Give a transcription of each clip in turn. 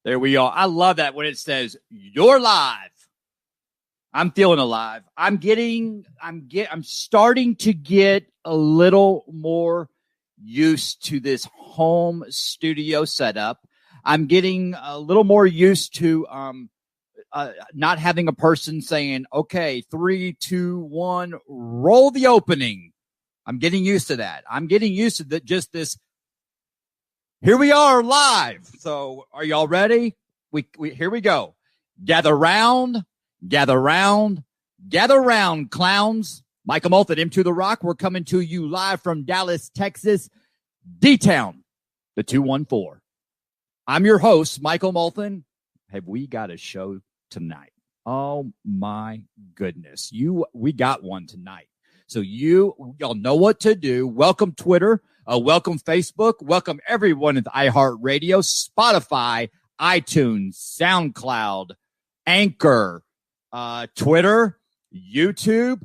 There we are. I love that when it says you're live. I'm feeling alive. I'm starting to get a little more used to this home studio setup. I'm getting a little more used to not having a person saying, okay, 3, 2, 1, roll the opening. I'm getting used to that. I'm getting used to just this. Here we are live. So are y'all ready? Here we go. Gather round, clowns. Michael Moulton, M to the Rock. We're coming to you live from Dallas, Texas, D-Town, the 214. I'm your host, Michael Moulton. Have we got a show tonight? Oh my goodness. We got one tonight. So y'all know what to do. Welcome Twitter. Welcome Facebook. Welcome everyone at iHeartRadio, Spotify, iTunes, SoundCloud, Anchor, Twitter, YouTube.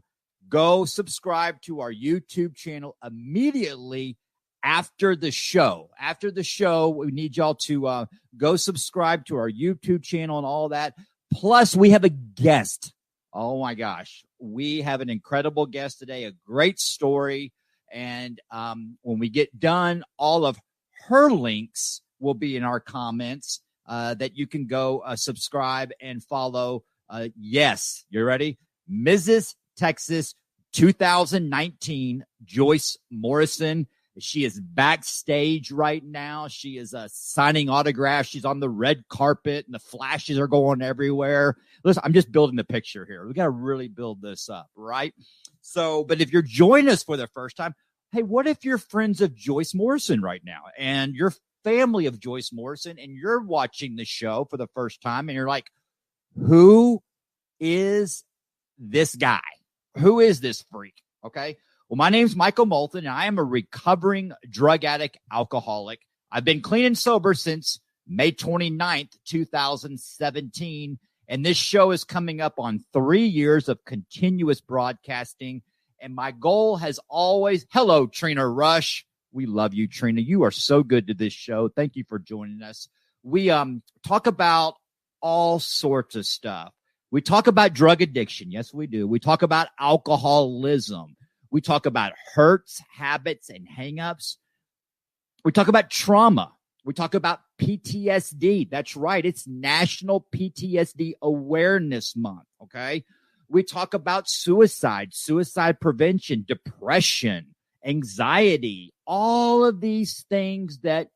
Go subscribe to our YouTube channel immediately after the show. After the show, we need y'all to go subscribe to our YouTube channel and all that. Plus, we have a guest. Oh, my gosh. We have an incredible guest today, a great story. And when we get done, all of her links will be in our comments that you can go subscribe and follow. Yes, you ready? Mrs. Texas 2019, Joyce Morrison. She is backstage right now. She is signing autographs. She's on the red carpet, and the flashes are going everywhere. Listen, I'm just building the picture here. We got to really build this up, right? So, but if you're joining us for the first time, hey, what if you're friends of Joyce Morrison right now, and you're family of Joyce Morrison, and you're watching the show for the first time, and you're like, who is this guy? Who is this freak? Okay. Well, my name's Michael Moulton, and I am a recovering drug addict alcoholic. I've been clean and sober since May 29th, 2017, and this show is coming up on 3 years of continuous broadcasting, and my goal has always, hello, Trina Rush. We love you, Trina. You are so good to this show. Thank you for joining us. We talk about all sorts of stuff. We talk about drug addiction. Yes, we do. We talk about alcoholism. We talk about hurts, habits, and hangups. We talk about trauma. We talk about PTSD. That's right. It's National PTSD Awareness Month, okay? We talk about suicide prevention, depression, anxiety, all of these things that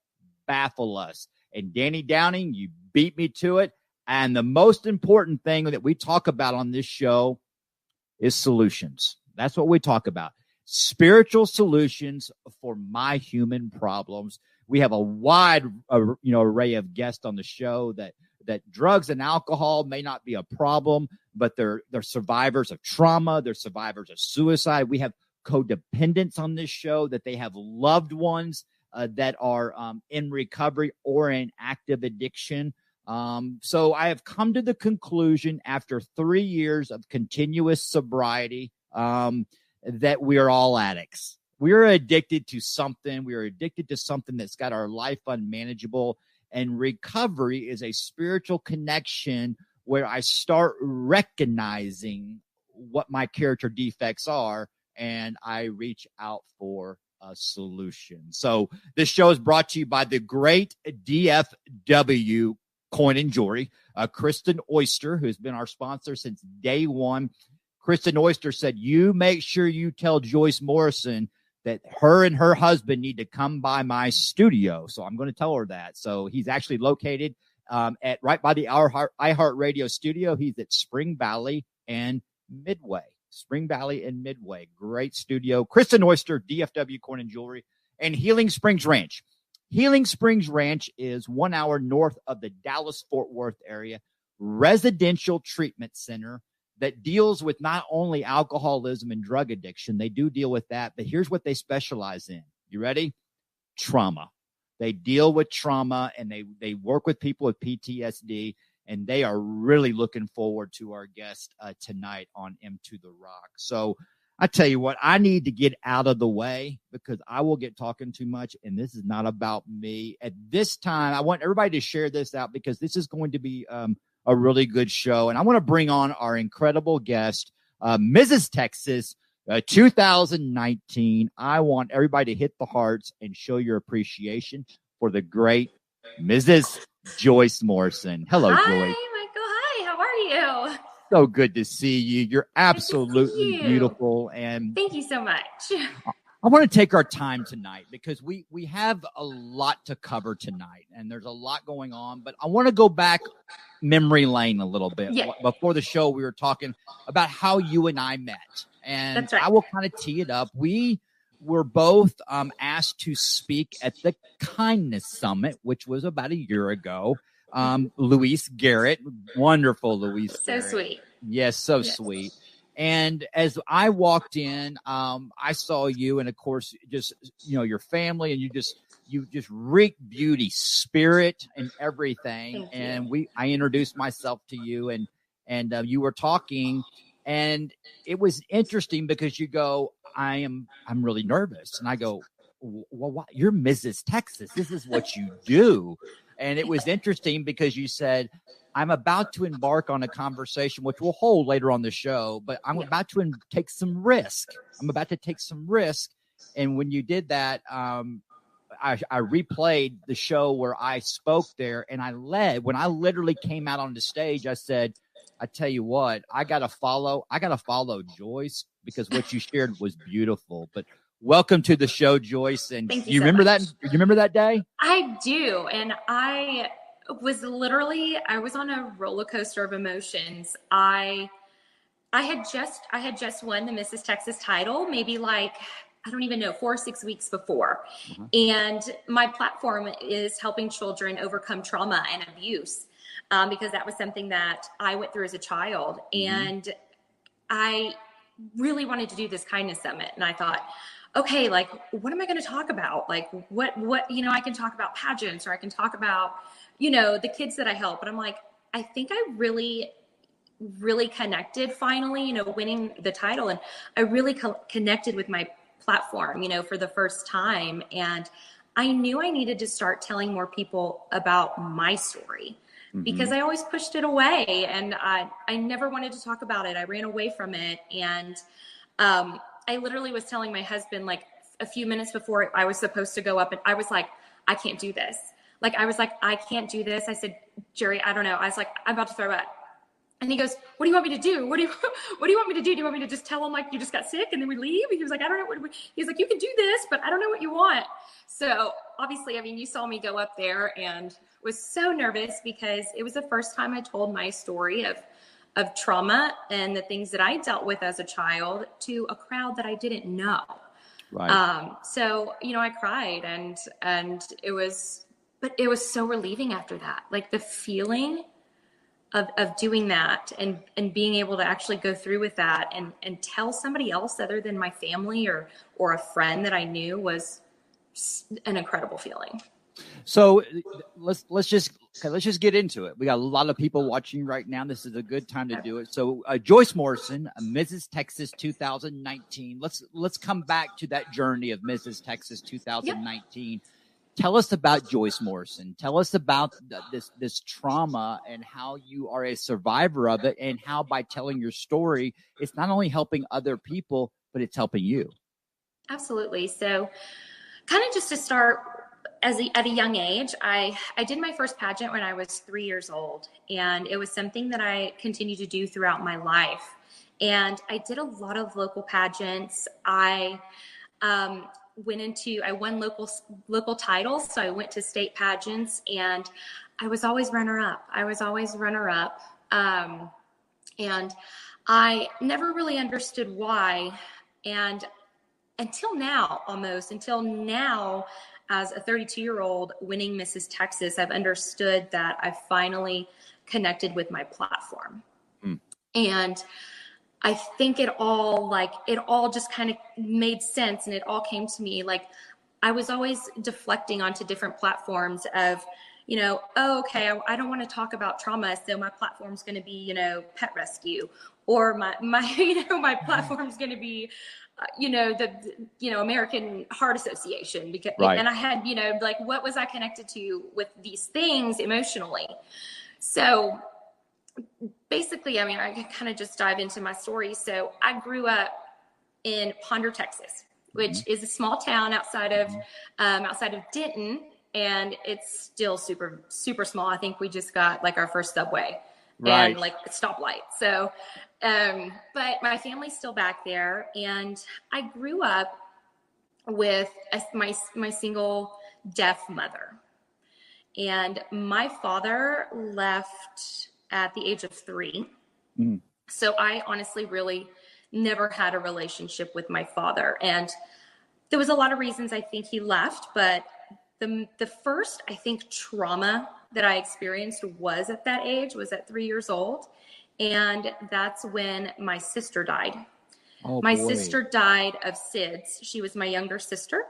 baffle us. And Danny Downing, you beat me to it. And the most important thing that we talk about on this show is solutions. That's what we talk about. Spiritual solutions for my human problems. We have a wide array of guests on the show that drugs and alcohol may not be a problem, but they're survivors of trauma. They're survivors of suicide. We have codependents on this show, that they have loved ones that are in recovery or in active addiction. So I have come to the conclusion after 3 years of continuous sobriety that we are all addicts. We are addicted to something. We are addicted to something that's got our life unmanageable. And recovery is a spiritual connection where I start recognizing what my character defects are, and I reach out for a solution. So this show is brought to you by the great DFW Coin and Jewelry. Kristen Oyster, who's been our sponsor since day one. Kristen Oyster said, you make sure you tell Joyce Morrison that her and her husband need to come by my studio. So I'm going to tell her that. So he's actually located at right by the iHeartRadio studio. He's at Spring Valley and Midway. Spring Valley and Midway. Great studio. Kristen Oyster, DFW Coin and Jewelry, and Healing Springs Ranch. Healing Springs Ranch is 1 hour north of the Dallas-Fort Worth area residential treatment center that deals with not only alcoholism and drug addiction. They do deal with that, but here's what they specialize in. You ready? Trauma. They deal with trauma, and they work with people with PTSD, and they are really looking forward to our guest tonight on M to the Rock. So I tell you what, I need to get out of the way because I will get talking too much, and this is not about me. At this time, I want everybody to share this out because this is going to be a really good show. And I want to bring on our incredible guest, Mrs. Texas 2019. I want everybody to hit the hearts and show your appreciation for the great Mrs. Joyce Morrison. Hello, Hi, Joyce. Michael. Hi, how are you? So good to see you. You're absolutely beautiful. And thank you so much. I want to take our time tonight because we have a lot to cover tonight and there's a lot going on, but I want to go back memory lane a little bit. Yeah. Before the show, we were talking about how you and I met, and That's right. I will kind of tee it up. We were both asked to speak at the Kindness Summit, which was about a year ago. Luis Garrett, wonderful Luis So Garrett. sweet. Yes, so sweet. And as I walked in, I saw you, and of course, just your family, and you just reek beauty, spirit, and everything. Thank And I introduced myself to you, and you were talking, and it was interesting because you go, I'm really nervous, and I go, well, what? You're Mrs. Texas. This is what you do. And it was interesting because you said, I'm about to embark on a conversation, which we'll hold later on the show, but I'm about to take some risk. I'm about to take some risk. And when you did that, I replayed the show where I spoke there and I led. When I literally came out on the stage, I said, I tell you what, I got to follow Joyce because what you shared was beautiful. But welcome to the show, Joyce. And Thank you you so remember much. that? You remember that day? I do. And I was on a roller coaster of emotions. I had just won the Mrs. Texas title, maybe like, I don't even know, 4 or 6 weeks before. And my platform is helping children overcome trauma and abuse, because that was something that I went through as a child. And I really wanted to do this kindness summit. And I thought, okay, like, what am I going to talk about? Like what, I can talk about pageants, or I can talk about, the kids that I help. But I'm like, I think I really connected finally, winning the title. And I really connected with my platform, for the first time. And I knew I needed to start telling more people about my story because I always pushed it away, and I never wanted to talk about it. I ran away from it. And I literally was telling my husband, like a few minutes before I was supposed to go up, and I was like, I can't do this. I can't do this. I said, Jerry, I don't know. I was like, I'm about to throw up. And he goes, what do you want me to do? What do you want me to do? Do you want me to just tell him like you just got sick and then we leave? He was like, I don't know. He's like, you can do this, but I don't know what you want. So obviously, you saw me go up there and was so nervous because it was the first time I told my story of trauma and the things that I dealt with as a child to a crowd that I didn't know. Right. So, I cried and it was so relieving after that. Like the feeling of doing that and being able to actually go through with that and tell somebody else other than my family or a friend that I knew was an incredible feeling. So let's just get into it. We got a lot of people watching right now. This is a good time to do it. So Joyce Morrison, Mrs. Texas 2019. Let's come back to that journey of Mrs. Texas 2019. Yep. Tell us about Joyce Morrison. Tell us about this trauma and how you are a survivor of it, and how by telling your story, it's not only helping other people, but it's helping you. Absolutely. So kind of just to start at a young age, I did my first pageant when I was 3 years old, and it was something that I continued to do throughout my life. And I did a lot of local pageants. I won local titles. So I went to state pageants and I was always runner up. And I never really understood why. And until now, as a 32-year-old winning Mrs. Texas, I've understood that I finally connected with my platform. And I think it all just kind of made sense, and it all came to me. Like I was always deflecting onto different platforms of, I don't want to talk about trauma, so my platform's going to be, pet rescue, or my my platform's going to be the American Heart Association, because Right. and I had like, what was I connected to with these things emotionally? So basically, I mean, I can kind of just dive into my story. So I grew up in Ponder, Texas, which is a small town outside of Denton, and it's still super, super small. I think we just got like our first subway and like a stoplight. So, but my family's still back there, and I grew up with my single deaf mother, and my father left at the age of 3. So I honestly really never had a relationship with my father. And there was a lot of reasons I think he left, but the first, I think, trauma that I experienced was at that age, was at 3 years old. And that's when my sister died. Oh, my boy. sister died of SIDS. She was my younger sister.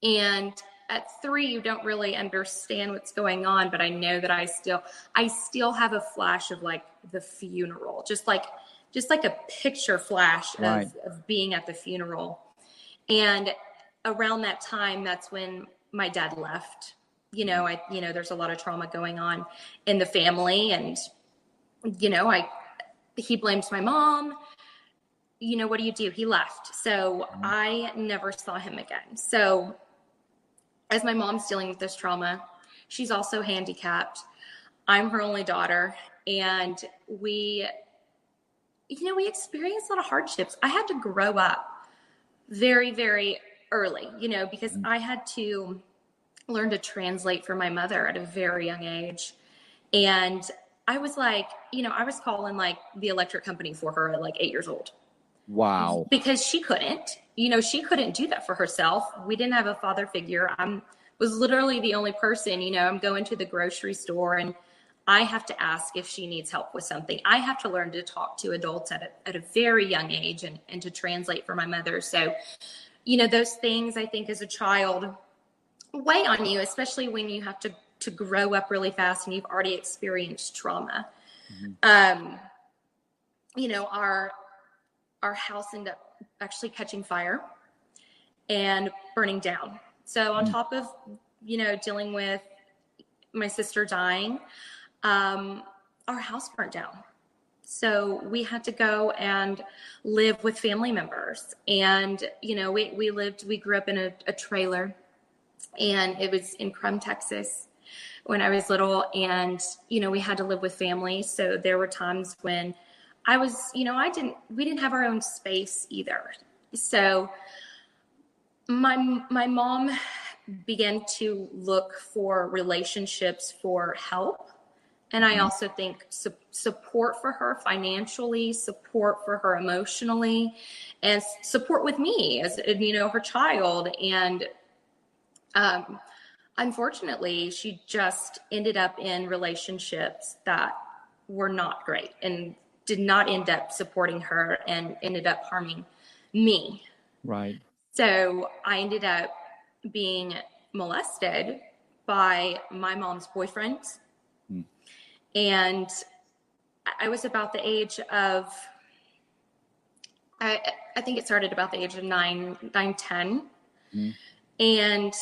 And at 3, you don't really understand what's going on, but I know that I still have a flash of like the funeral, just like a picture flash of being at the funeral. And around that time, that's when my dad left. There's a lot of trauma going on in the family, and he blames my mom. What do you do? He left. So I never saw him again. So as my mom's dealing with this trauma, she's also handicapped. I'm her only daughter, and we experienced a lot of hardships. I had to grow up very, very early, because I had to learn to translate for my mother at a very young age. And I was like, I was calling like the electric company for her at like 8 years old. Wow. Because she couldn't do that for herself. We didn't have a father figure. Was literally the only person, I'm going to the grocery store and I have to ask if she needs help with something. I have to learn to talk to adults at a very young age and to translate for my mother. So, those things, I think, as a child weigh on you, especially when you have to grow up really fast and you've already experienced trauma. Our house ended up actually catching fire and burning down. So on top of, dealing with my sister dying, our house burnt down. So we had to go and live with family members. And, we grew up in a trailer, and it was in Crum, Texas when I was little. And, we had to live with family. So there were times when I was, we didn't have our own space either. So my mom began to look for relationships for help. And I also think support for her financially, support for her emotionally, and support with me as, her child. And unfortunately, she just ended up in relationships that were not great and did not end up supporting her and ended up harming me. Right. So I ended up being molested by my mom's boyfriend. And I was about the age of, I think it started about the age of 9, 10. And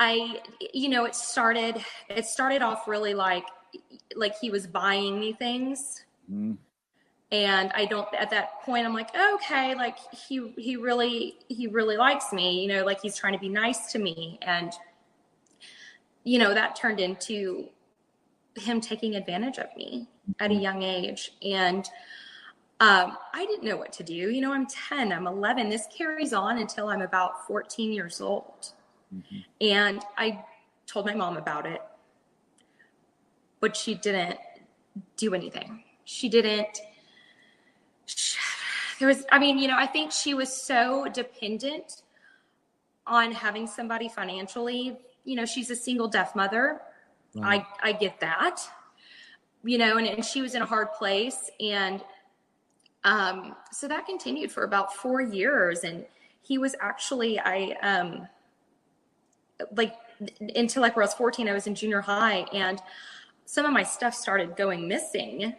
it started off really like he was buying me things. And at that point, I'm like, okay, like he really likes me, like he's trying to be nice to me. And, that turned into him taking advantage of me at a young age. And I didn't know what to do. I'm 10, I'm 11. This carries on until I'm about 14 years old. And I told my mom about it, but she didn't do anything. I think she was so dependent on having somebody financially. She's a single deaf mother. Right. I get that, and she was in a hard place. And so that continued for about 4 years. And he was actually, until like where I was 14, I was in junior high, and some of my stuff started going missing.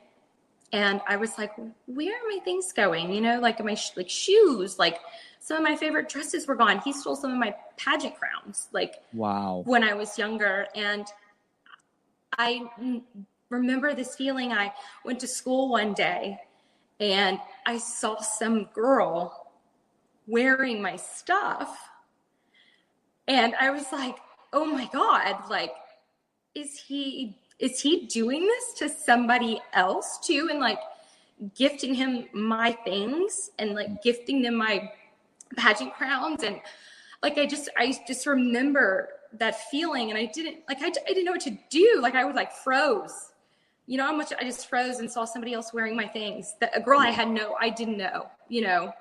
And I was like, where are my things going? You know, like my shoes, like some of my favorite dresses were gone. He stole some of my pageant crowns, like Wow. when I was younger. And I remember this feeling. I went to school one day and I saw some girl wearing my stuff. And I was like, oh my God, like, is he doing this to somebody else too? And like gifting him my things and like gifting them my pageant crowns. And like, I just remember that feeling. And I didn't know what to do. Like I was like froze, you know how much I just froze and saw somebody else wearing my things, that a girl I didn't know, you know?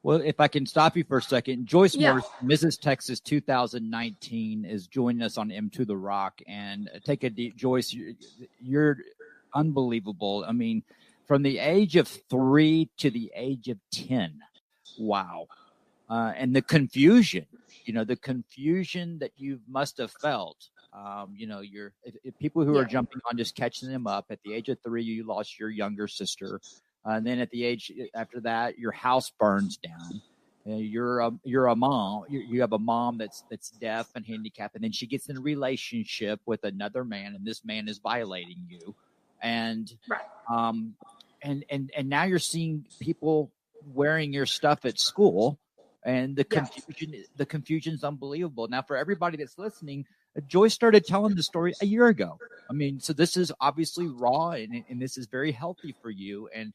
Well, if I can stop you for a second, Joyce Yeah. Morris, Mrs. Texas 2019, is joining us on M2 The Rock. And take a deep, Joyce, you're unbelievable. I mean, from the age of 3 to the age of 10. Wow. And the confusion that you must have felt. If people who are jumping on, just catching them up. At the age of 3, you lost your younger sister. And then at the age after that, your house burns down. You're a mom. You have a mom that's deaf and handicapped, and then she gets in a relationship with another man, and this man is violating you. And and now you're seeing people wearing your stuff at school, and the confusion is unbelievable. Now, for everybody that's listening, Joyce started telling the story a year ago. I mean, so this is obviously raw, and this is very healthy for you. And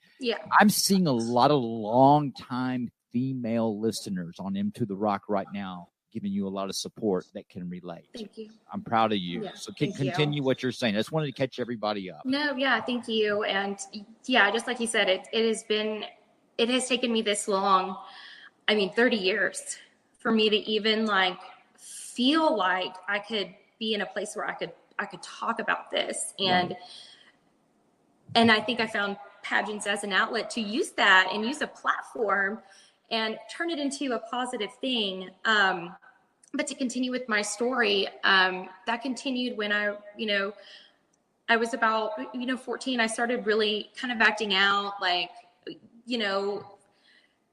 I'm seeing a lot of long-time female listeners on M2 The Rock right now, giving you a lot of support that can relate. Thank you. I'm proud of you. So continue what you're saying. I just wanted to catch everybody up. No, thank you. And just like you said, it has taken me this long. I mean, 30 years for me to even like feel like I could be in a place where I could talk about this. And I think I found pageants as an outlet to use that and use a platform and turn it into a positive thing. But to continue with my story, that continued when I was about, 14. I started really kind of acting out, like,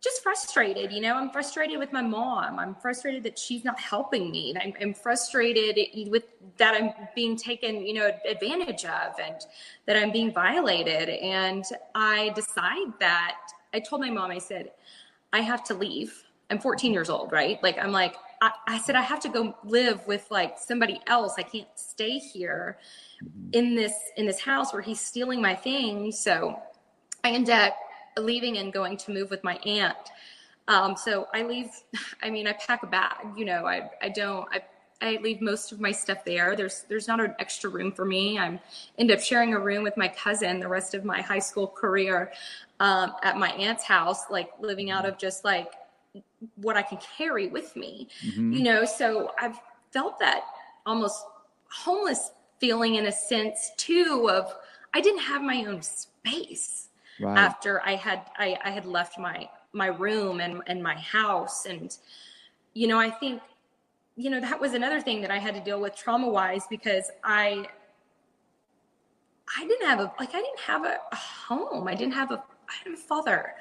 just frustrated. I'm frustrated with my mom. I'm frustrated that she's not helping me. I'm frustrated with that I'm being taken, advantage of, and that I'm being violated. And I told my mom, I said, I have to leave. I'm 14 years old, right? Like, I said, I have to go live with like somebody else. I can't stay here in this house where he's stealing my things. So I end up leaving and going to move with my aunt. So I leave, I pack a bag, I leave most of my stuff there. There's not an extra room for me. I end up sharing a room with my cousin the rest of my high school career, at my aunt's house, like living out of just like what I can carry with me, so I've felt that almost homeless feeling in a sense too, of I didn't have my own space. Right. After I had left my room and my house. And, I think, that was another thing that I had to deal with trauma wise, because I didn't have a home. I had a father.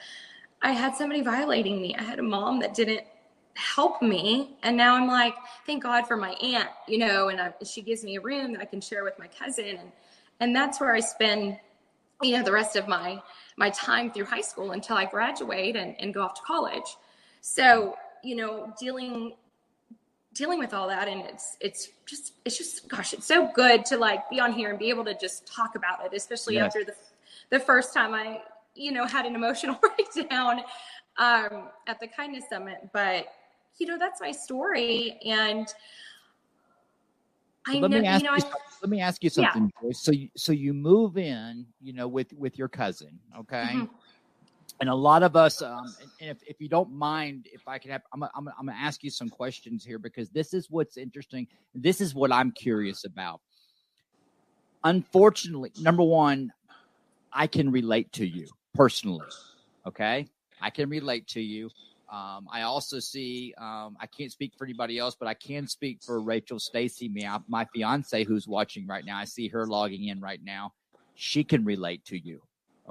I had somebody violating me. I had a mom that didn't help me. And now I'm like, thank God for my aunt, and she gives me a room that I can share with my cousin. And that's where I spend, the rest of my time through high school until I graduate and go off to college. So, dealing with all that. And it's just, gosh, it's so good to like be on here and be able to just talk about it, especially after the first time I, had an emotional breakdown, at the Kindness Summit. But, that's my story. And let me ask you something, Joyce. So you move in, with your cousin, okay? Mm-hmm. And a lot of us, and if you don't mind, if I can have, I'm gonna ask you some questions here, because this is what's interesting. This is what I'm curious about. Unfortunately, number one, I can relate to you personally, okay? I can relate to you. I also see, I can't speak for anybody else, but I can speak for Rachel Stacy, my fiance, who's watching right now. I see her logging in right now. She can relate to you,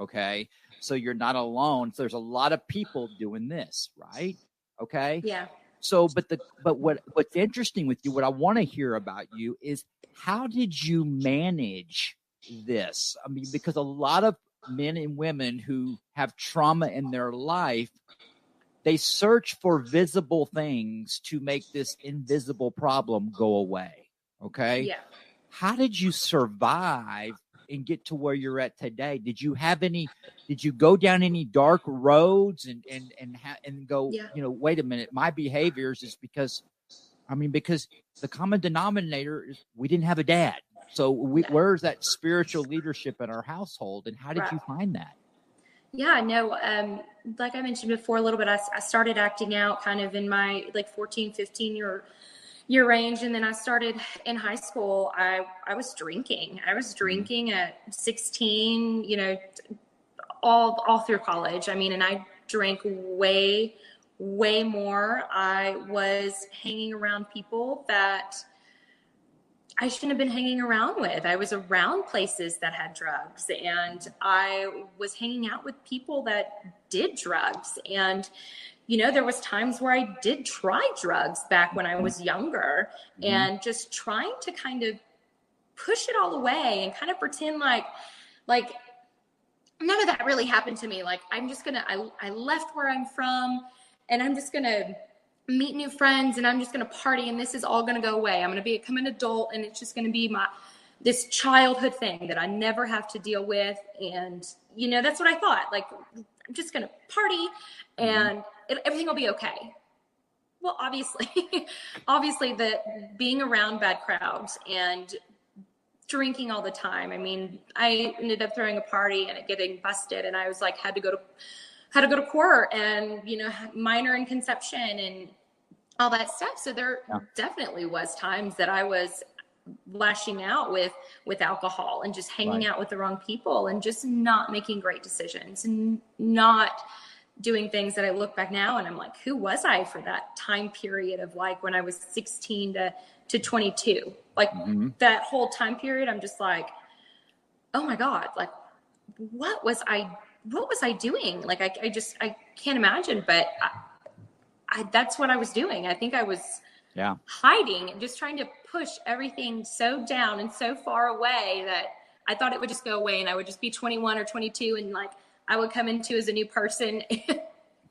Okay. So you're not alone. So there's a lot of people doing this, right? Okay. Yeah. So, but what's interesting with you, what I want to hear about you is how did you manage this? I mean, because a lot of men and women who have trauma in their life, they search for visible things to make this invisible problem go away. Okay. Yeah. How did you survive and get to where you're at today? Did you go down any dark roads and go, Yeah. wait a minute, my behaviors is because the common denominator is we didn't have a dad. So where's that spiritual leadership in our household, and how did you find that? Yeah, no, like I mentioned before a little bit, I started acting out kind of in my 14, 15 year range. And then I started in high school. I was drinking. I was drinking at 16, all through college. I mean, and I drank way, way more. I was hanging around people that I shouldn't have been hanging around with. I was around places that had drugs, and I was hanging out with people that did drugs. And, there was times where I did try drugs back when I was younger, and just trying to kind of push it all away and kind of pretend like none of that really happened to me. Like, I'm just I left where I'm from, and I'm just going to meet new friends, and I'm just going to party, and this is all going to go away. I'm going to become an adult, and it's just going to be this childhood thing that I never have to deal with. And, that's what I thought. Like, I'm just going to party and everything will be okay. Well, obviously being around bad crowds and drinking all the time. I mean, I ended up throwing a party and it getting busted, and I was like, had to go to court, and, minor in conception and all that stuff. So there definitely was times that I was lashing out with alcohol and just hanging out with the wrong people and just not making great decisions and not doing things that I look back now and I'm like, who was I for that time period of when I was 16 to 22, that whole time period. I'm just like, oh my God, what was I doing? I can't imagine, but that's what I was doing. I think I was hiding and just trying to push everything so down and so far away that I thought it would just go away, and I would just be 21 or 22 and I would come into as a new person.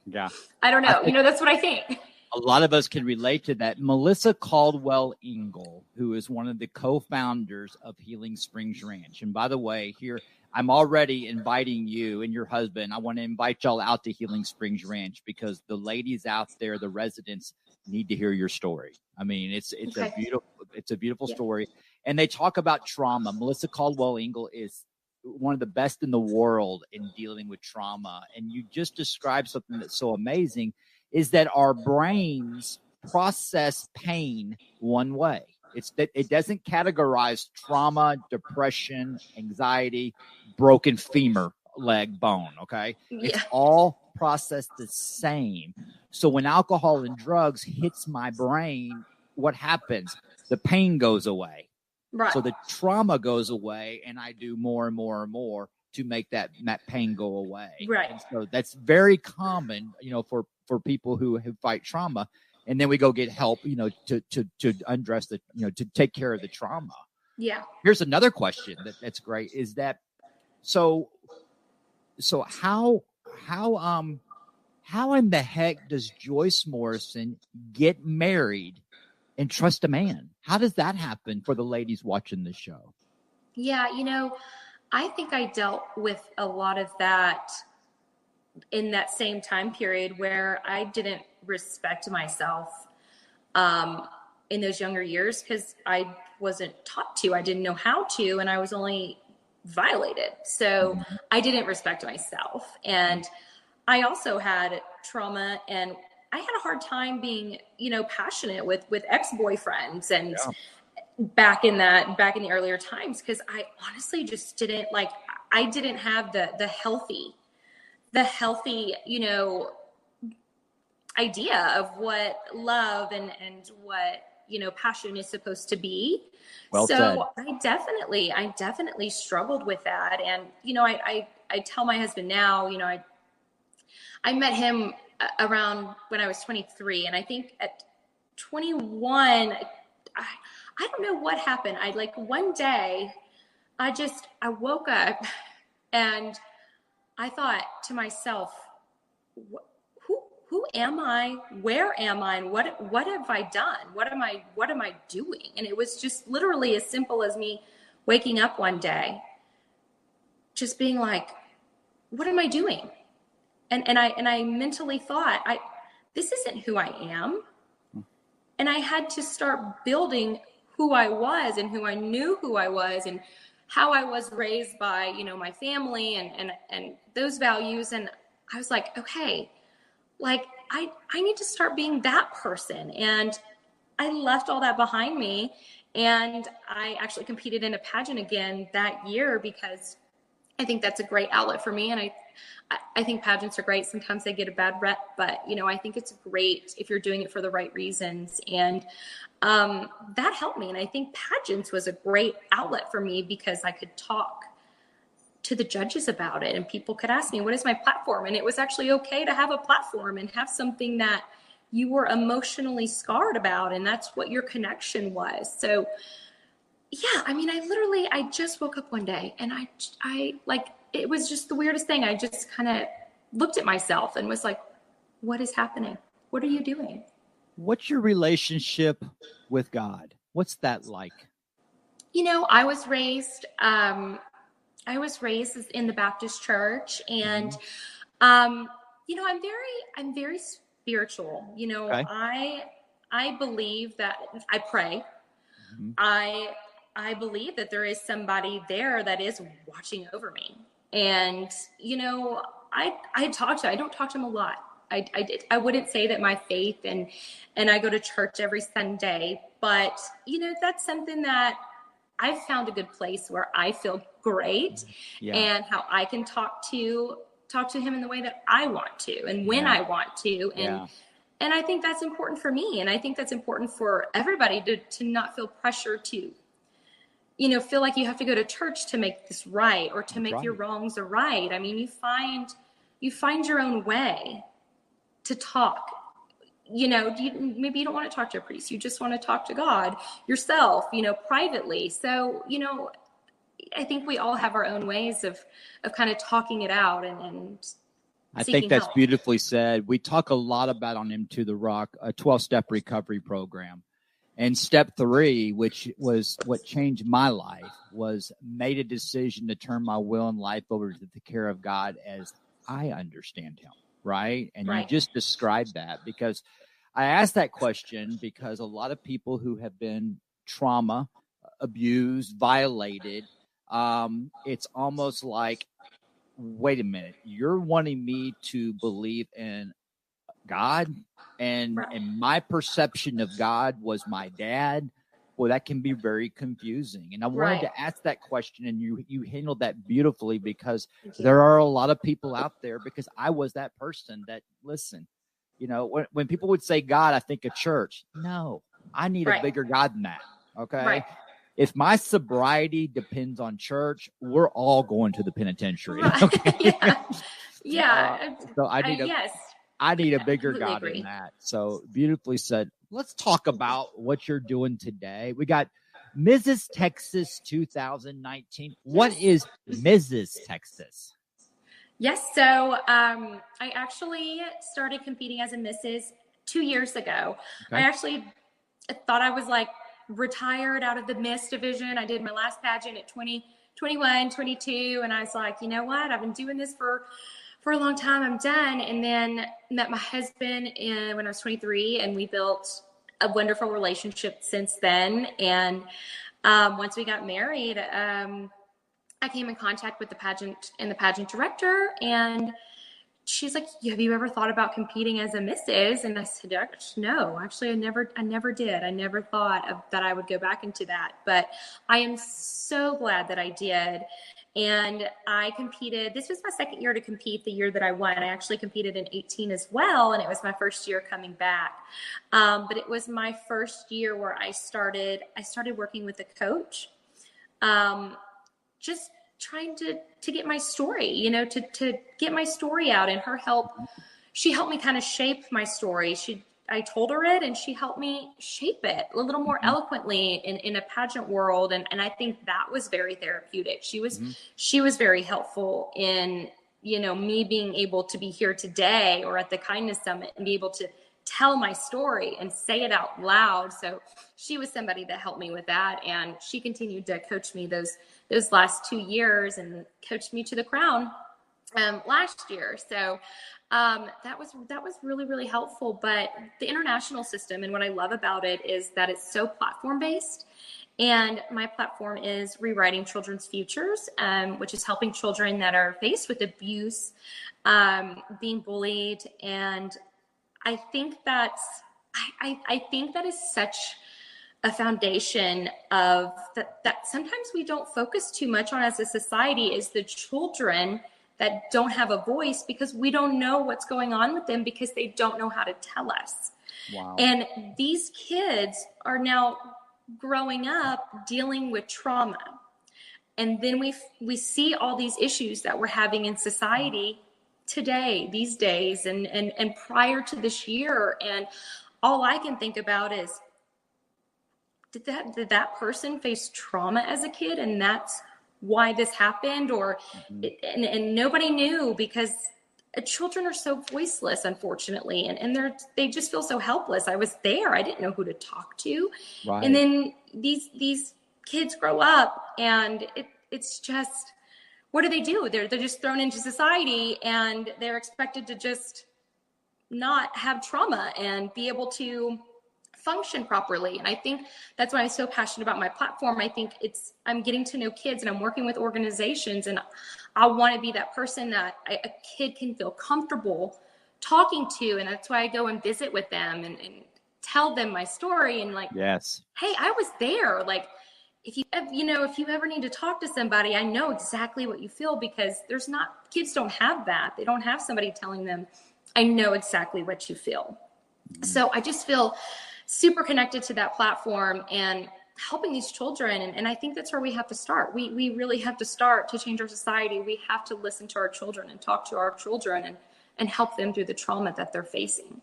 Yeah. I don't know. That's what I think. A lot of us can relate to that. Melissa Caldwell Ingle, who is one of the co-founders of Healing Springs Ranch. And by the way, here, I'm already inviting you and your husband. I want to invite y'all out to Healing Springs Ranch because the ladies out there, the residents, need to hear your story. I mean, it's a beautiful story. And they talk about trauma. Melissa Caldwell Ingle is one of the best in the world in dealing with trauma. And you just described something that's so amazing, is that our brains process pain one way. It's that it doesn't categorize trauma, depression, anxiety, broken femur, leg, bone. Okay. It's all processed the same. So when alcohol and drugs hits my brain, what happens? The pain goes away. Right. So the trauma goes away, and I do more and more and more to make that pain go away. Right. And so that's very common, for people who fight trauma. And then we go get help, to undress to take care of the trauma. Yeah. Here's another question that's great. Is that so how in the heck does Joyce Morrison get married and trust a man? How does that happen for the ladies watching the show? Yeah, I think I dealt with a lot of that in that same time period where I didn't respect myself in those younger years because I wasn't taught to. I didn't know how to, and I was only violated. So I didn't respect myself. And I also had trauma, and I had a hard time being, passionate with ex-boyfriends and back in the earlier times, because I honestly just didn't I didn't have the healthy, idea of what love and what, passion is supposed to be. Well said. I definitely struggled with that. And, I I tell my husband now, I met him around when I was 23. And I think at 21, I don't know what happened. One day I woke up and I thought to myself, who am I? Where am I? And what have I done? What am I doing? And it was just literally as simple as me waking up one day, just being like, what am I doing? And I mentally thought, this isn't who I am. And I had to start building who I was and who I knew who I was and how I was raised by, my family and those values. And I was like, okay, I need to start being that person. And I left all that behind me. And I actually competed in a pageant again that year because I think that's a great outlet for me. And I think pageants are great. Sometimes they get a bad rep, but I think it's great if you're doing it for the right reasons. And that helped me. And I think pageants was a great outlet for me because I could talk to the judges about it and people could ask me, what is my platform? And it was actually okay to have a platform and have something that you were emotionally scarred about. And that's what your connection was. So yeah, I just woke up one day and it was just the weirdest thing. I just kind of looked at myself and was like, what is happening? What are you doing? What's your relationship with God? What's that like? I was raised in the Baptist church and, I'm very spiritual. Okay. I believe that I pray. I believe that there is somebody there that is watching over me. And, I don't talk to him a lot. I wouldn't say that my faith and I go to church every Sunday, but that's something that I've found a good place where I feel great and how I can talk to him in the way that I want to and when I want to. And I think that's important for me. And I think that's important for everybody to not feel pressure to, feel like you have to go to church to make this right or to make your wrongs right. You find your own way to talk. Maybe you don't want to talk to a priest. You just want to talk to God yourself, privately. So, I think we all have our own ways of kind of talking it out and I think that's help. Beautifully said. We talk a lot about on Into the Rock, a 12-step recovery program. And step 3, which was what changed my life, was made a decision to turn my will and life over to the care of God as I understand him, right? And you just described that because I asked that question because a lot of people who have been trauma, abused, violated, it's almost like, wait a minute, you're wanting me to believe in God and my perception of God was my dad. Well, that can be very confusing. And I wanted to ask that question and you handled that beautifully because there are a lot of people out there because I was that person that, listen, when people would say God, I think of church. No, I need a bigger God than that. Okay. If my sobriety depends on church, we're all going to the penitentiary. Okay? So I need a bigger God than that. So beautifully said. Let's talk about what you're doing today. We got Mrs. Texas 2019. What is Mrs. Texas? Yes. So I actually started competing as a Mrs. 2 years ago. I actually thought I was retired out of the Miss division. I did my last pageant at 20, 21, 22. And I was like, you know what? I've been doing this for a long time. I'm done. And then met my husband when I was 23 and we built a wonderful relationship since then. And once we got married, I came in contact with the pageant director and she's like, have you ever thought about competing as a Mrs.? And I said, no, actually, I never did. I never thought that I would go back into that, but I am so glad that I did. And I competed. This was my second year to compete. The year that I won, I actually competed in 18 as well. And it was my first year coming back. But it was my first year where I started working with a coach, just trying to get my story, to get my story out, and her help, she helped me kind of shape my story. I told her it, and she helped me shape it a little more eloquently in a pageant world. And I think that was very therapeutic. She was very helpful in, me being able to be here today or at the Kindness Summit and be able to tell my story and say it out loud. So she was somebody that helped me with that. And she continued to coach me those last 2 years and coached me to the crown last year. So that was really, really helpful. But the international system, and what I love about it, is that it's so platform based. And my platform is Rewriting Children's Futures, which is helping children that are faced with abuse, being bullied. And I think I think that is such a foundation of that sometimes we don't focus too much on as a society, is the children that don't have a voice, because we don't know what's going on with them because they don't know how to tell us. Wow. And these kids are now growing up dealing with trauma. And then we see all these issues that we're having in society today, these days, and prior to this year. And all I can think about is, did that person face trauma as a kid, and that's why this happened? Or and nobody knew, because children are so voiceless, unfortunately, and they just feel so helpless. I was there, I didn't know who to talk to. Right. And then these kids grow up, and it's just, what do? They're just thrown into society, and they're expected to just not have trauma and be able to function properly. And I think that's why I'm so passionate about my platform. I think I'm getting to know kids, and I'm working with organizations, and I want to be that person that a kid can feel comfortable talking to. And that's why I go and visit with them and tell them my story, and yes, hey, I was there. Like, if you ever need to talk to somebody, I know exactly what you feel, because kids don't have that. They don't have somebody telling them, I know exactly what you feel. So I just feel super connected to that platform and helping these children. And I think that's where we have to start. We really have to start to change our society. We have to listen to our children and talk to our children and help them through the trauma that they're facing.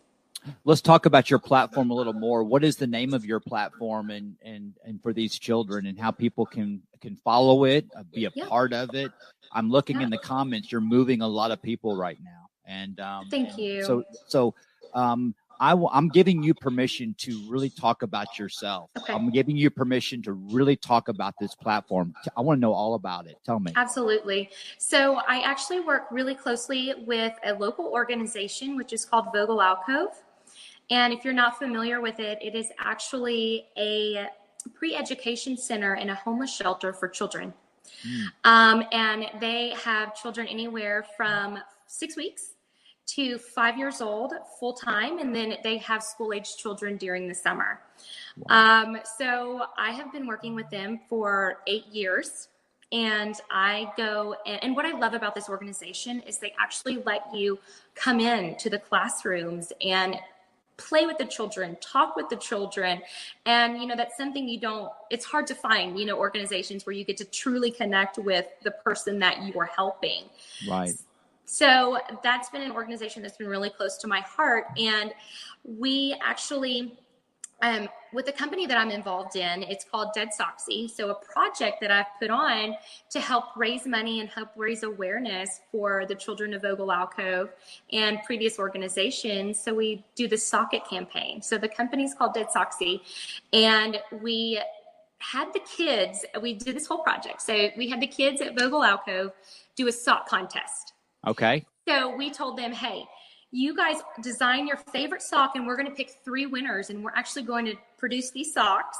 Let's talk about your platform a little more. What is the name of your platform, and for these children, and how people can follow it, be a part of it? I'm looking in the comments. You're moving a lot of people right now. And thank you. So I'm giving you permission to really talk about yourself. Okay. I'm giving you permission to really talk about this platform. I want to know all about it. Tell me. Absolutely. So I actually work really closely with a local organization, which is called Vogel Alcove. And if you're not familiar with it, it is actually a pre-education center and a homeless shelter for children. And they have children anywhere from 6 weeks to 5 years old full time. And then they have school-age children during the summer. Wow. So I have been working with them for 8 years. And I go, and what I love about this organization is they actually let you come in to the classrooms and play with the children, talk with the children. And, that's something it's hard to find, organizations where you get to truly connect with the person that you are helping. Right. So that's been an organization that's been really close to my heart. And we actually, with the company that I'm involved in, it's called Dead Soxy. So a project that I've put on to help raise money and help raise awareness for the children of Vogel Alcove and previous organizations. So we do the Sock It campaign. So the company's called Dead Soxy, and we had the kids, we did this whole project. So we had the kids at Vogel Alcove do a sock contest. Okay. So we told them, hey, you guys design your favorite sock, and we're going to pick 3 winners, and we're actually going to produce these socks,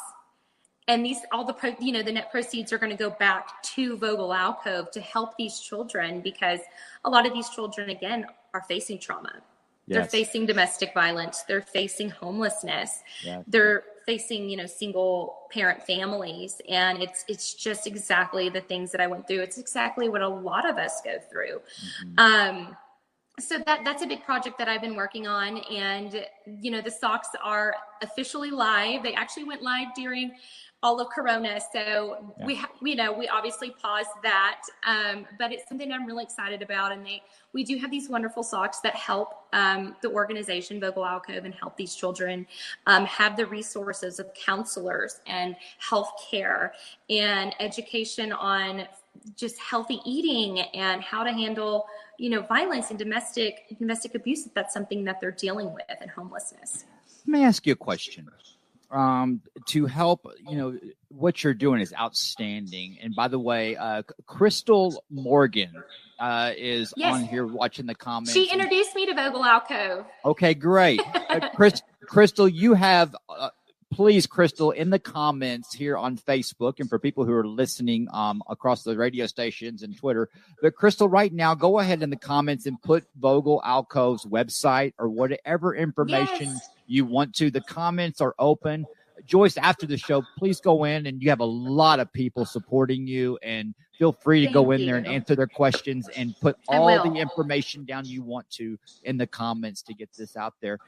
and the net proceeds are going to go back to Vogel Alcove to help these children, because a lot of these children, again, are facing trauma. Yes. They're facing domestic violence. They're facing homelessness. Yes. They're facing, single parent families. And it's just exactly the things that I went through. It's exactly what a lot of us go through. Mm-hmm. So that's a big project that I've been working on. And, the socks are officially live. They actually went live during all of Corona. So we obviously paused that, but it's something I'm really excited about. And we do have these wonderful socks that help the organization Vogel Alcove and help these children have the resources of counselors and health care and education on just healthy eating and how to handle, violence and domestic abuse, if that's something that they're dealing with, and homelessness. Let me ask you a question. To help, what you're doing is outstanding. And by the way, Crystal Morgan is on here watching the comments. She introduced me to Vogel Alcove. Okay, great. Crystal, you have, please, Crystal, in the comments here on Facebook, and for people who are listening across the radio stations and Twitter, but Crystal, right now, go ahead in the comments and put Vogel Alcove's website or whatever information you want to. The comments are open. Joyce, after the show, please go in, and you have a lot of people supporting you, and feel free to go in there and answer their questions and put all the information down you want to in the comments to get this out there.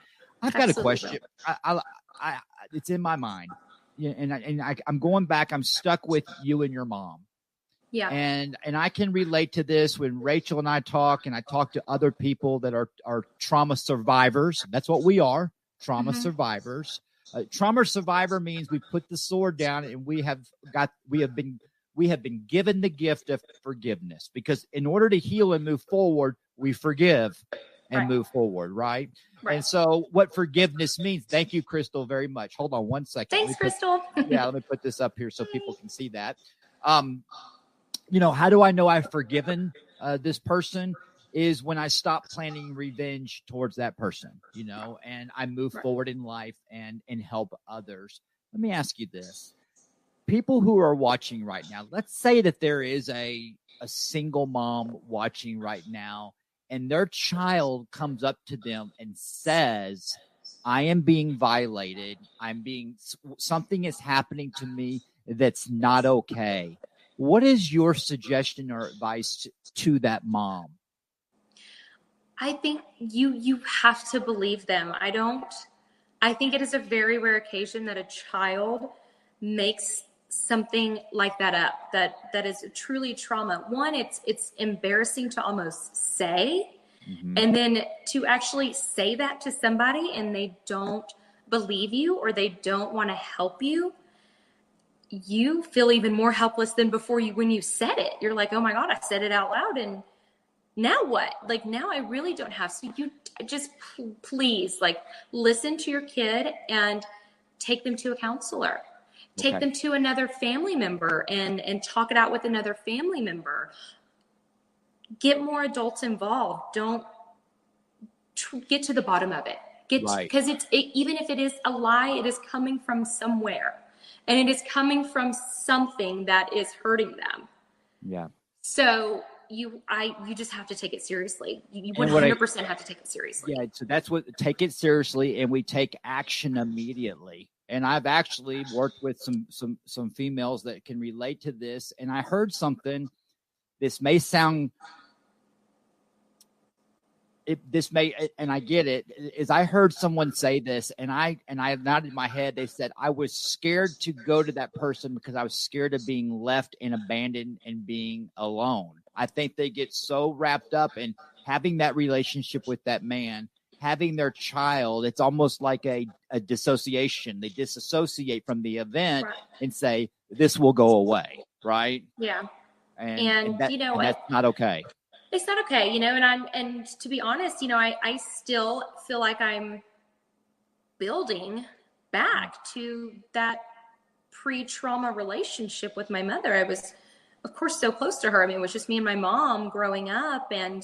I've got a question. It's in my mind, and I'm going back. I'm stuck with you and your mom. Yeah. And I can relate to this when Rachel and I talk, and I talk to other people that are trauma survivors. That's what we are, trauma survivors. Trauma survivor means we put the sword down, and we have been given the gift of forgiveness, because in order to heal and move forward, we forgive and move forward, right? And so what forgiveness means, thank you, Crystal, very much. Hold on one second. Thanks, Crystal. Let me put this up here so people can see that. How do I know I've forgiven this person? Is when I stop planning revenge towards that person, and I move forward in life and help others. Let me ask you this. People who are watching right now, let's say that there is a single mom watching right now, and their child comes up to them and says, I am being violated. Something is happening to me that's not okay. What is your suggestion or advice to that mom? I think you have to believe them. I think it is a very rare occasion that a child makes something like that up, that is truly trauma. One, it's embarrassing to almost say, and then to actually say that to somebody and they don't believe you or they don't want to help you, you feel even more helpless than before when you said it. You're like, oh my God, I said it out loud, and now what? Like, now I really don't have. So you just please, listen to your kid and take them to a counselor. Take them to another family member and talk it out with another family member. Get more adults involved. Don't get to the bottom of it. Because even if it is a lie, it is coming from somewhere, and it is coming from something that is hurting them. Yeah. So you just have to take it seriously. You 100% have to take it seriously. Yeah. So that's take it seriously, and we take action immediately. And I've actually worked with some females that can relate to this. And I heard something. This may sound. And I get it. Is I heard someone say this, and I nodded my head. They said, I was scared to go to that person because I was scared of being left and abandoned and being alone. I think they get so wrapped up in having that relationship with that man, having their child. It's almost like a dissociation. They disassociate from the event and say, this will go away. Right. Yeah. And that's not okay. It's not okay, and to be honest, I still feel like I'm building back to that pre-trauma relationship with my mother. I was, of course, so close to her. I mean, it was just me and my mom growing up, and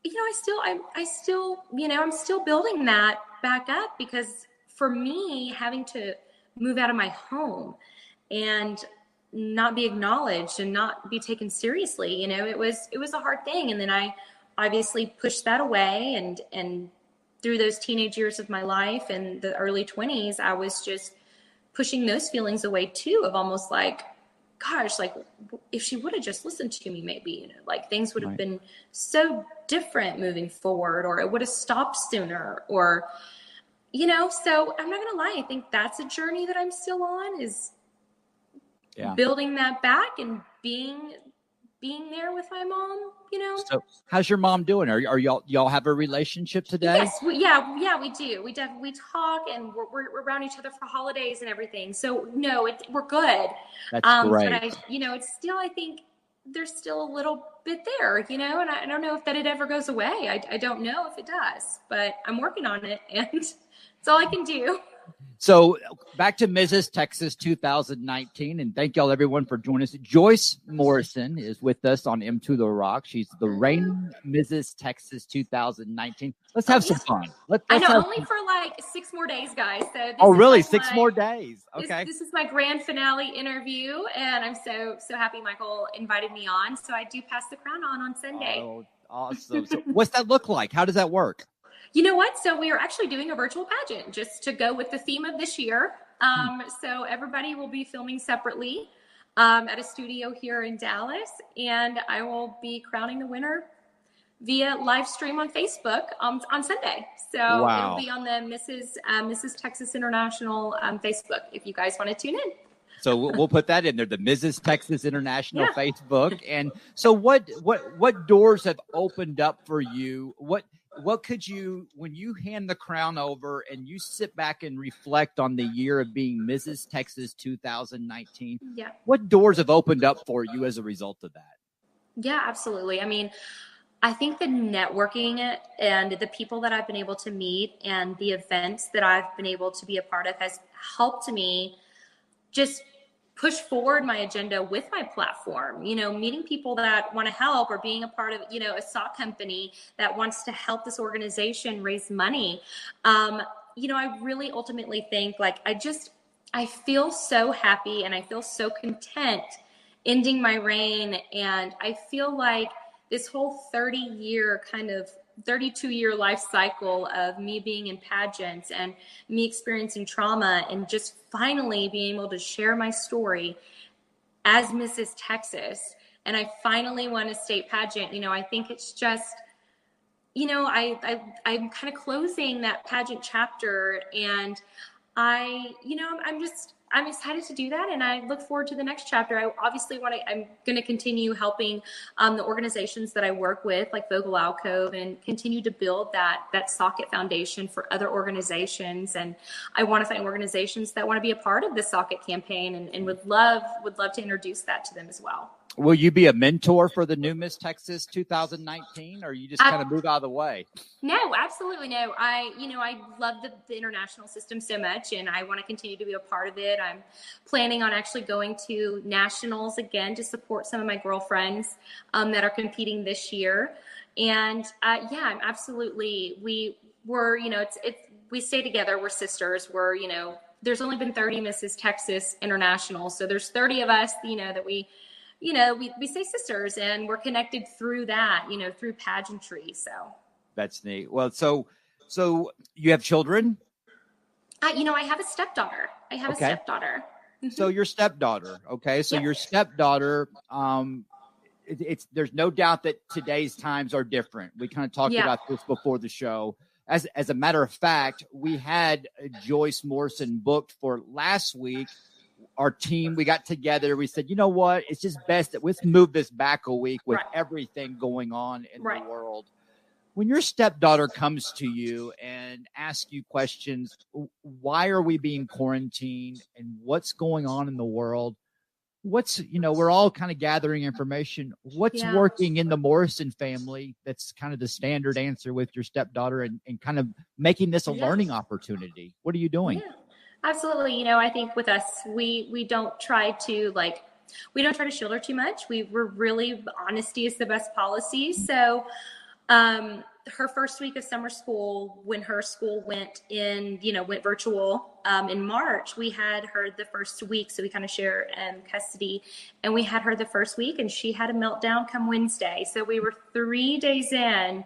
I'm still building that back up, because for me, having to move out of my home and not be acknowledged and not be taken seriously, it was a hard thing. And then I obviously pushed that away, and through those teenage years of my life and the early 20s, I was just pushing those feelings away too, of almost like, gosh, like if she would have just listened to me, maybe, things would have been so different moving forward, or it would have stopped sooner, or So I'm not going to lie. I think that's a journey that I'm still on, is Yeah. building that back and being there with my mom. So how's your mom doing? Are y'all have a relationship today? Yes. We do. We talk, and we're around each other for holidays and everything. So no, we're good. That's great. But it's still, I think there's still a little bit there, and I don't know if that it ever goes away. I don't know if it does, but I'm working on it, and it's all I can do. So back to Mrs. Texas 2019, and thank y'all everyone for joining us. Joyce Morrison is with us on M2 The Rock. She's the reigning Mrs. Texas 2019. Let's have some fun. I know, only for like 6 more days, guys. So really? 6 more days? Okay. This is my grand finale interview, and I'm so happy Michael invited me on. So I do pass the crown on Sunday. Oh, awesome. So what's that look like? How does that work? You know what? So we are actually doing a virtual pageant just to go with the theme of this year. So everybody will be filming separately at a studio here in Dallas, and I will be crowning the winner via live stream on Facebook on Sunday. So It'll be on the Mrs. Texas International Facebook if you guys want to tune in. So we'll put that in there, the Mrs. Texas International Facebook. And so what doors have opened up for you? What could you, when you hand the crown over and you sit back and reflect on the year of being Mrs. Texas 2019, what doors have opened up for you as a result of that? Yeah, absolutely. I mean, I think the networking and the people that I've been able to meet and the events that I've been able to be a part of has helped me just push forward my agenda with my platform, meeting people that want to help, or being a part of, a sock company that wants to help this organization raise money. I really ultimately think I feel so happy and I feel so content ending my reign. And I feel like this whole 32-year life cycle of me being in pageants and me experiencing trauma and just finally being able to share my story as Mrs. Texas. And I finally won a state pageant. I think it's just, I'm kind of closing that pageant chapter, and I'm excited to do that, and I look forward to the next chapter. I'm going to continue helping the organizations that I work with, like Vogel Alcove, and continue to build that Socket Foundation for other organizations. And I want to find organizations that want to be a part of the Socket campaign, and would love to introduce that to them as well. Will you be a mentor for the new Miss Texas 2019, or you just kind of move out of the way? No, absolutely no. I love the international system so much, and I want to continue to be a part of it. I'm planning on actually going to nationals again to support some of my girlfriends that are competing this year. And I'm absolutely. We stay together. We're sisters. There's only been 30 Mrs. Texas International, so there's 30 of us. That we stay sisters, and we're connected through that, through pageantry. So that's neat. Well, so you have children? I have a stepdaughter. A stepdaughter. So your stepdaughter. Okay. So your stepdaughter, there's no doubt that today's times are different. We kind of talked about this before the show. As a matter of fact, we had Joyce Morrison booked for last week. Our team, we got together. We said, you know what? It's just best that let's move this back a week with everything going on in the world. When your stepdaughter comes to you and asks you questions, why are we being quarantined and what's going on in the world? We're all kind of gathering information. What's working in the Morrison family? That's kind of the standard answer with your stepdaughter and kind of making this a learning opportunity. What are you doing? Yeah. Absolutely. I think with us, we don't try to shield her too much. We're really, honesty is the best policy. So, her first week of summer school, when her school went virtual, in March, we had her the first week. So we kind of share custody, and we had her the first week, and she had a meltdown come Wednesday. So we were 3 days in,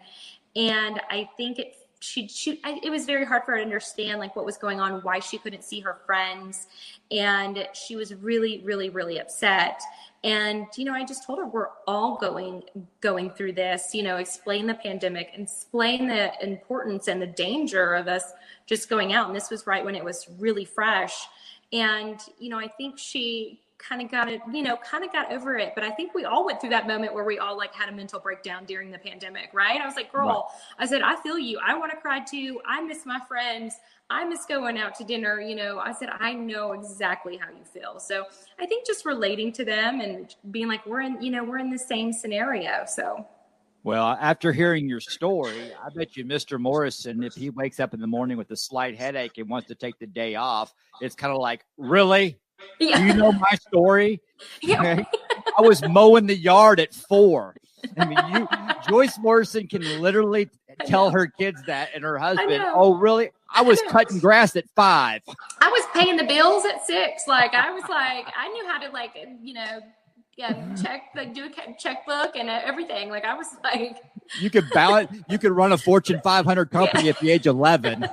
and I think it it was very hard for her to understand like what was going on, why she couldn't see her friends. And she was really, really, really upset. And, I just told her we're all going through this, explain the pandemic, explain the importance and the danger of us just going out. And this was right when it was really fresh. And, I think she kind of got over it. But I think we all went through that moment where we all like had a mental breakdown during the pandemic, right? I was like, girl, right. I said, I feel you. I want to cry too. I miss my friends. I miss going out to dinner. I said, I know exactly how you feel. So I think just relating to them and being like, we're in the same scenario. So. Well, after hearing your story, I bet you Mr. Morrison, if he wakes up in the morning with a slight headache and wants to take the day off, it's kind of like, really? Yeah. Do you know my story? Yeah. I was mowing the yard at 4. I mean, Joyce Morrison can literally tell her kids that and her husband, oh, really? I was cutting grass at 5. I was paying the bills at 6. Like, I was like, I knew how to do a checkbook and everything. Like, I was like, you could balance, you could run a Fortune 500 company at the age of 11.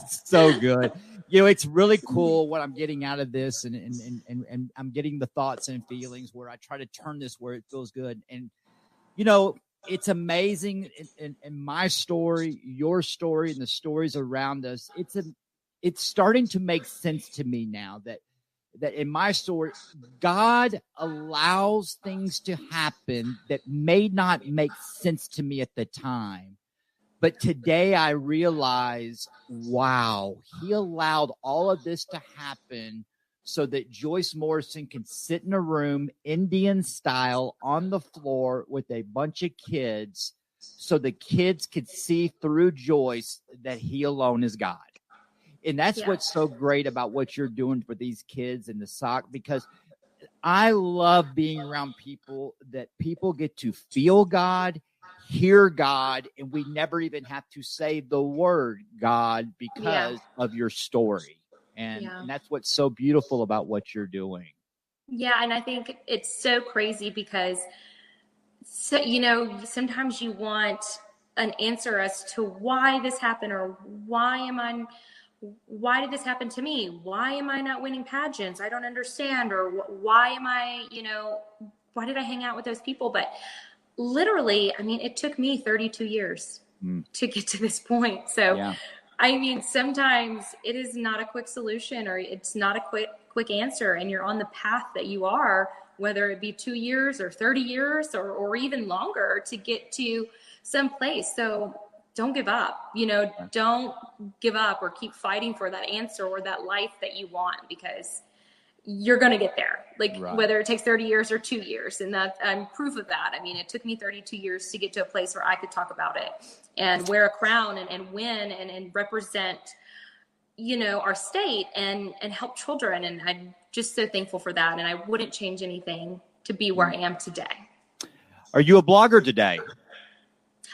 So good. It's really cool what I'm getting out of this, and I'm getting the thoughts and feelings where I try to turn this where it feels good. And, it's amazing in my story, your story, and the stories around us. It's starting to make sense to me now that in my story, God allows things to happen that may not make sense to me at the time. But today I realize, wow, he allowed all of this to happen so that Joyce Morrison can sit in a room, Indian style, on the floor with a bunch of kids, so the kids could see through Joyce that he alone is God. And that's what's so great about what you're doing for these kids in the SOC, because I love being around people that people get to feel God, hear God, and we never even have to say the word God because of your story. And that's what's so beautiful about what you're doing. Yeah. And I think it's so crazy because, sometimes you want an answer as to why this happened, or why did this happen to me? Why am I not winning pageants? I don't understand. Or why am I, why did I hang out with those people? But literally, I mean, it took me 32 years to get to this point. So, I mean, sometimes it is not a quick solution, or it's not a quick answer. And you're on the path that you are, whether it be 2 years or 30 years or even longer to get to some place. So don't give up, don't give up or keep fighting for that answer or that life that you want, because you're going to get there, whether it takes 30 years or 2 years. And that I'm proof of that. I mean, it took me 32 years to get to a place where I could talk about it and wear a crown and win and represent, our state and help children. And I'm just so thankful for that. And I wouldn't change anything to be where I am today. Are you a blogger today?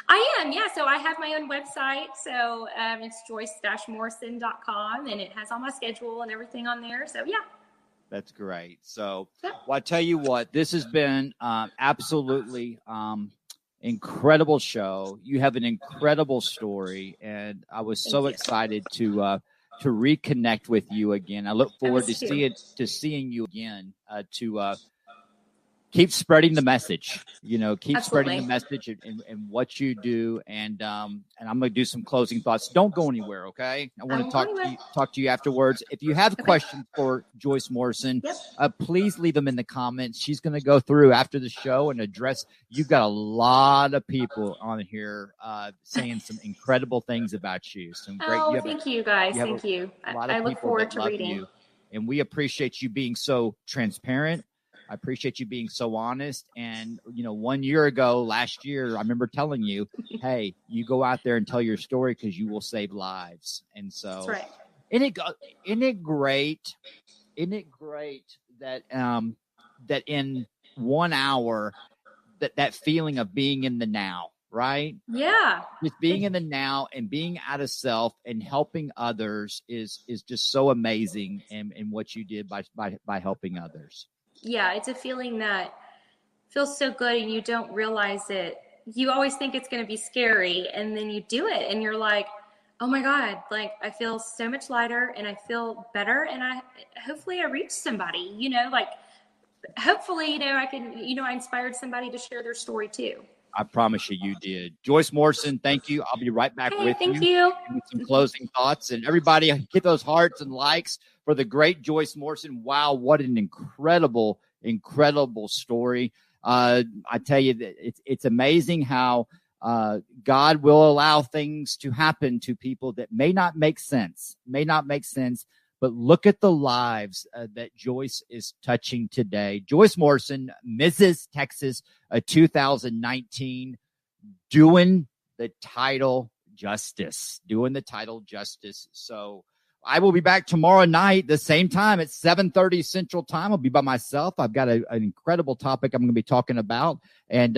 I am, yeah. So I have my own website. So it's joyce-morrison.com, and it has all my schedule and everything on there. So, yeah. That's great. So, well, I tell you what, this has been absolutely incredible show. You have an incredible story, and I was so excited to reconnect with you again. I look forward to seeing you again to keep spreading the message, spreading the message and what you do. And I'm going to do some closing thoughts. Don't go anywhere. Okay. I want to talk to you afterwards. If you have questions for Joyce Morrison, please leave them in the comments. She's going to go through after the show and address. You've got a lot of people on here saying some incredible things about you. Some great. Thank you guys. Thank you. I look forward to reading you, and we appreciate you being so transparent. I appreciate you being so honest. And, 1 year ago, last year, I remember telling you, hey, you go out there and tell your story because you will save lives. And so, that's right. Isn't it great that, that in 1 hour, that feeling of being in the now, right? Yeah. Just being in the now and being out of self and helping others is just so amazing in what you did by helping others. Yeah, it's a feeling that feels so good, and you don't realize it, you always think it's going to be scary, and then you do it and you're like, oh my God, like I feel so much lighter and I feel better, and hopefully I reached somebody, like hopefully, I inspired somebody to share their story too. I promise you did. Joyce Morrison, thank you. I'll be right back with you. Thank you. With some closing thoughts. And everybody, get those hearts and likes for the great Joyce Morrison. Wow, what an incredible, incredible story. I tell you that it's amazing how God will allow things to happen to people that may not make sense. But look at the lives that Joyce is touching today. Joyce Morrison, Mrs. Texas, 2019, doing the title justice. So I will be back tomorrow night, the same time at 7:30 Central Time. I'll be by myself. I've got an incredible topic I'm going to be talking about. And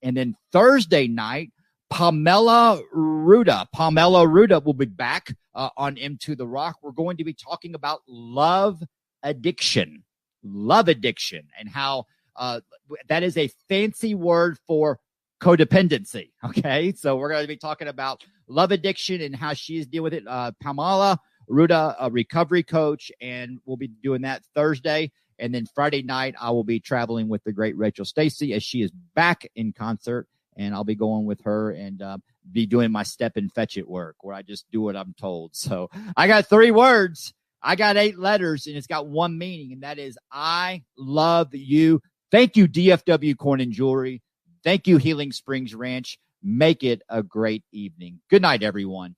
then Thursday night, Pamela Ruda will be back on M2 The Rock. We're going to be talking about love addiction, and how that is a fancy word for codependency. Okay, so we're going to be talking about love addiction and how she's dealing with it. Pamela Ruda, a recovery coach, and we'll be doing that Thursday. And then Friday night, I will be traveling with the great Rachel Stacy as she is back in concert. And I'll be going with her and be doing my step and fetch it work where I just do what I'm told. So I got 3 words. I got 8 letters, and it's got one meaning, and that is I love you. Thank you, DFW Coin and Jewelry. Thank you, Healing Springs Ranch. Make it a great evening. Good night, everyone.